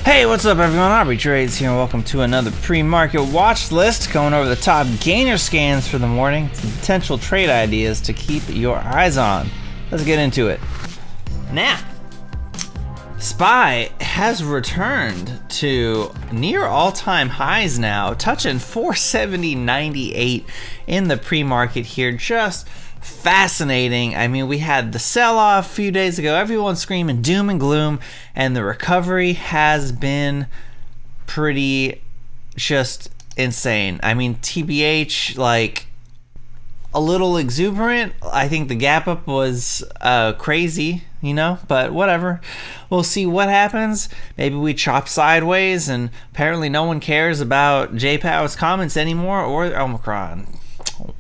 Hey, what's up everyone? Aubrey Trades here and welcome to another pre-market watch list, going over the top gainer scans for the morning, some potential trade ideas to keep your eyes on. Let's get into it. Now, SPY has returned to near all-time highs now, touching 470.98 in the pre-market here. Just fascinating. I mean, we had the sell-off a few days ago, everyone screaming doom and gloom, and the recovery has been pretty just insane. I mean, TBH, like, a little exuberant. I think the gap up was crazy, you know, but whatever. We'll see what happens. Maybe we chop sideways, and apparently no one cares about JPow's comments anymore, or Omicron.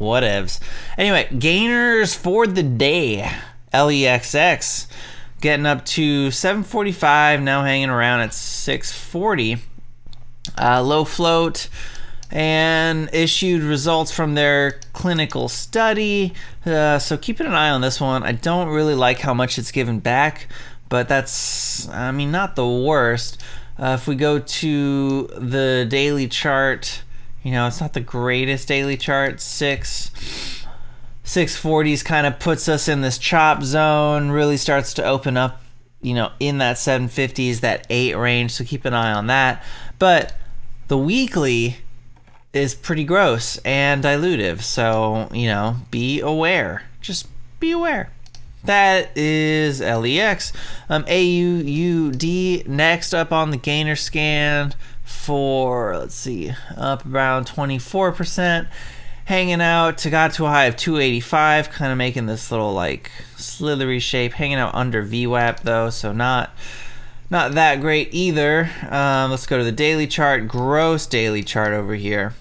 Whatevs. Anyway, gainers for the day. LEXX getting up to 745, now hanging around at 640. Low float, and issued results from their clinical study. So keeping an eye on this one. I don't really like how much it's given back, but that's, I mean, not the worst. If we go to the daily chart, you know, it's not the greatest daily chart. 640s kind of puts us in this chop zone, really starts to open up, you know, in that 750s, that 8 range, so keep an eye on that. But the weekly is pretty gross and dilutive, so, you know, be aware. Just be aware. That is LEX. AUUD next up on the gainer scan for, let's see, up around 24%, hanging out got to a high of 285, kind of making this little like slithery shape, hanging out under VWAP though, so not that great either. Let's go to the daily chart. Gross daily chart over here.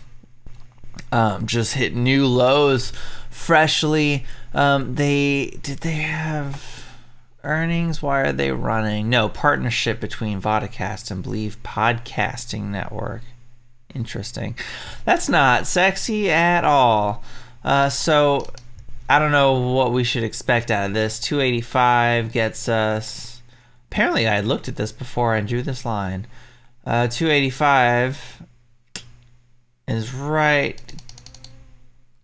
Just hit new lows freshly. Did they have earnings? Why are they running? No, partnership between Vodacast and Believe Podcasting Network. Interesting. That's not sexy at all. So I don't know what we should expect out of this. 285 gets us, apparently I had looked at this before I drew this line. 285 is right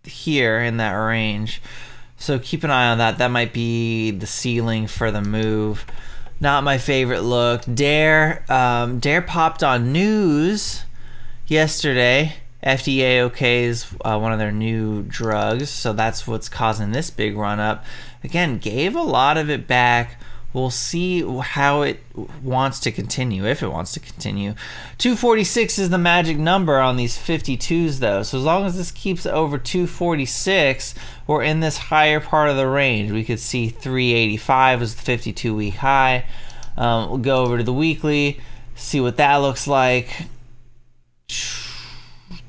here in that range. So keep an eye on that. That might be the ceiling for the move. Not my favorite look. Dare popped on news yesterday. FDA okays one of their new drugs, so that's what's causing this big run up. Again, gave a lot of it back. We'll see how it wants to continue, if it wants to continue. 246 is the magic number on these 52s though, so as long as this keeps over 246, we're in this higher part of the range. We could see 385 was the 52-week high. We'll go over to the weekly, see what that looks like.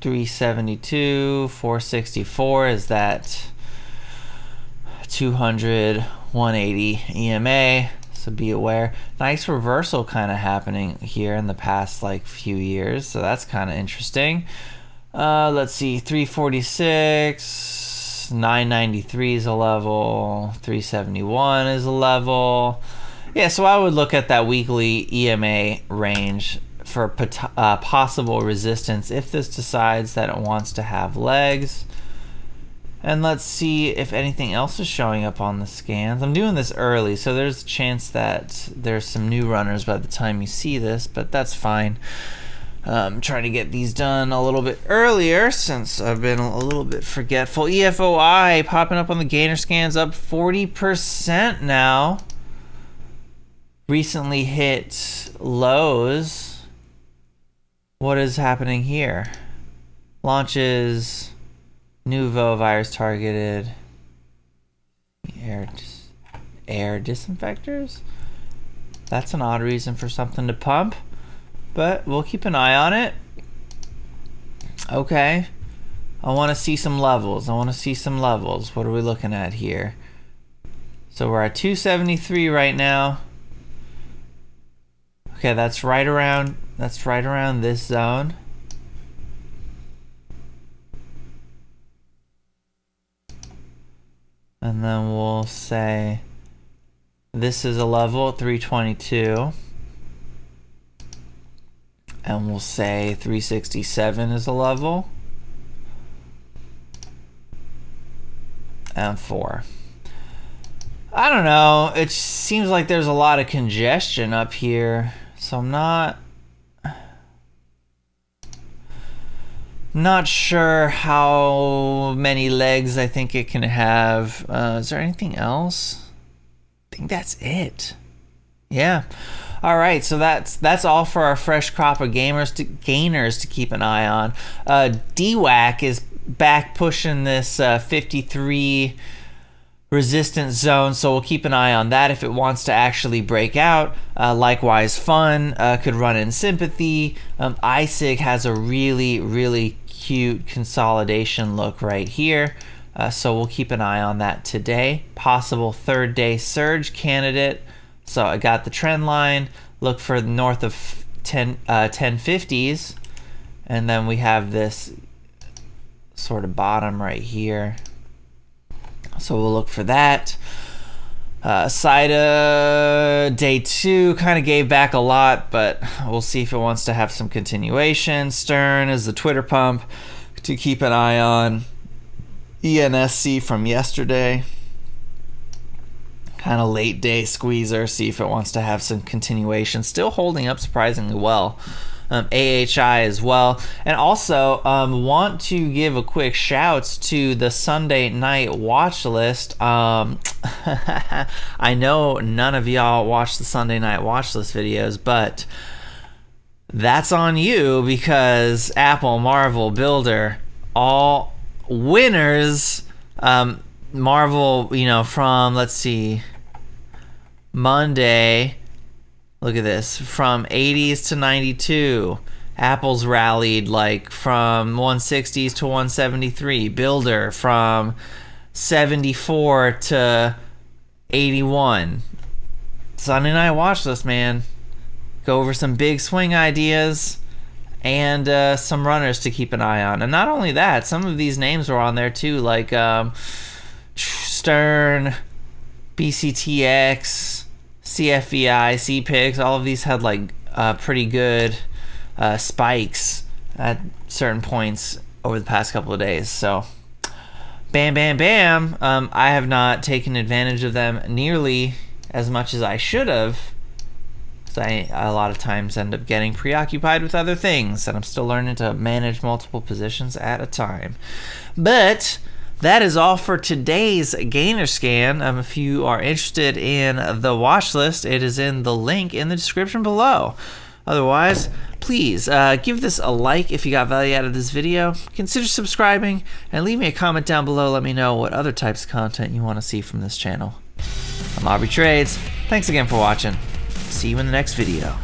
372, 464 is that 200, 180 EMA, so be aware. Nice reversal kind of happening here in the past like few years, so that's kind of interesting. Let's see, 346, 993 is a level, 371 is a level. Yeah, so I would look at that weekly EMA range for possible resistance if this decides that it wants to have legs. And let's see if anything else is showing up on the scans. I'm doing this early, so there's a chance that there's some new runners by the time you see this, but that's fine. I'm trying to get these done a little bit earlier since I've been a little bit forgetful. EFOI popping up on the gainer scans, up 40% now. Recently hit lows. What is happening here? Launches, Nuvo virus targeted, air disinfectors? That's an odd reason for something to pump, but we'll keep an eye on it. Okay, I want to see some levels. What are we looking at here? So we're at 273 right now. Okay, that's right around this zone. And then we'll say this is a level at 322. And we'll say 367 is a level. And 4. I don't know. It seems like there's a lot of congestion up here. So I'm not sure how many legs I think it can have. Is there anything else? I think that's it. Yeah. All right, so that's all for our fresh crop of gainers to keep an eye on. DWAC is back pushing this 53 resistance zone, so we'll keep an eye on that if it wants to actually break out. Likewise, Fun could run in sympathy. ISIG has a really cute consolidation look right here, so we'll keep an eye on that today. Possible third day surge candidate. So I got the trend line, look for north of 1050s, and then we have this sort of bottom right here. So we'll look for that. SIDA day 2 kind of gave back a lot, but we'll see if it wants to have some continuation. Stern is the Twitter pump to keep an eye on. ENSC from yesterday. Kind of late day squeezer, see if it wants to have some continuation. Still holding up surprisingly well. AHI as well. And also want to give a quick shouts to the Sunday night watch list. I know none of y'all watch the Sunday night watch list videos, but that's on you, because Apple, Marvel, Builder, all winners. Marvel, you know, from, let's see, Monday, look at this, from 80s to 92. Apple's rallied like from 160s to 173. Builder from 74 to 81. Sunday night watch list, man. Go over some big swing ideas and some runners to keep an eye on. And not only that, some of these names were on there too, like Stern, BCTX, CFVI, CPIX. All of these had like pretty good spikes at certain points over the past couple of days. So bam. I have not taken advantage of them nearly as much as I should have, because I a lot of times end up getting preoccupied with other things, and I'm still learning to manage multiple positions at a time. But that is all for today's gainer scan. If you are interested in the watch list, it is in the link in the description below. Otherwise, please give this a like if you got value out of this video. Consider subscribing and leave me a comment down below. Let me know what other types of content you want to see from this channel. I'm Aubrey Trades. Thanks again for watching. See you in the next video.